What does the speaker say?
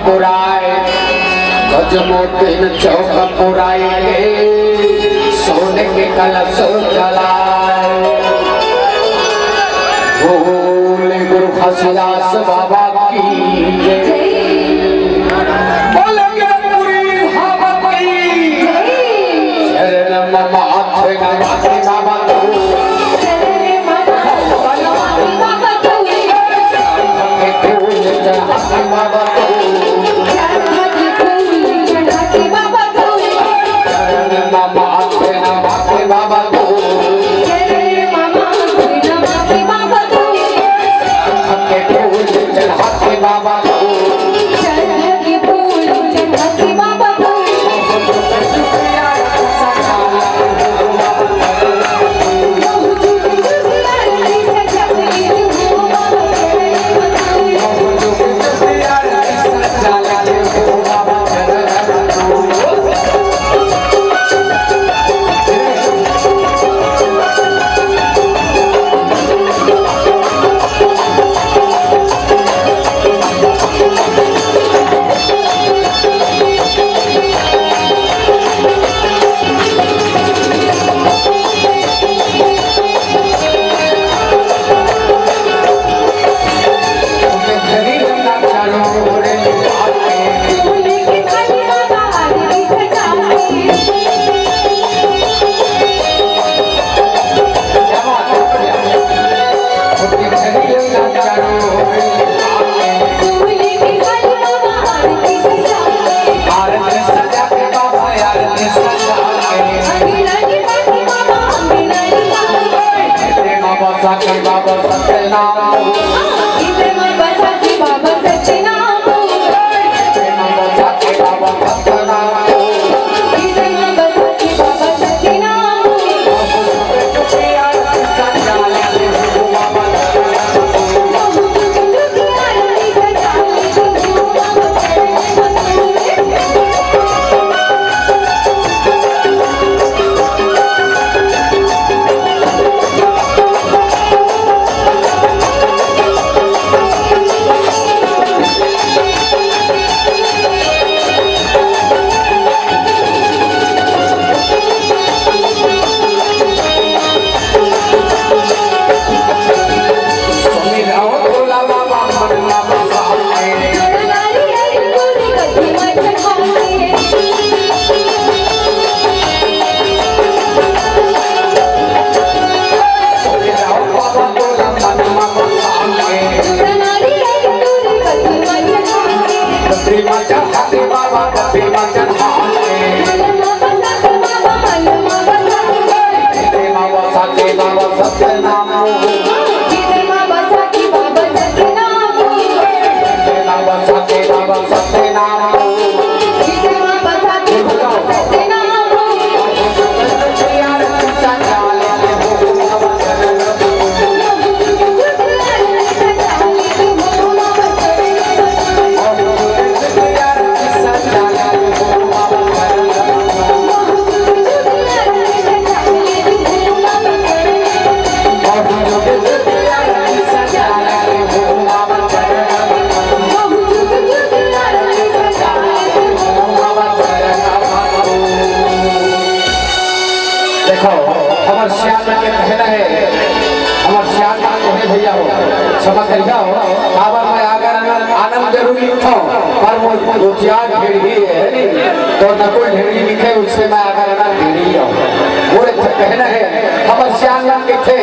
पुराए गजमोतीन चौक पुराए सोने के कलश जलाए। बोले गुरु घासीदास बाबा की बोलेंगे पूरी हवा की शरण माथे नमाते बाबा को आनंद जरूर लिखो पर वो तो न कोई ढेरी लिखे उससे मैं अगर ढेरी वो कहना है हम श्याम के थे।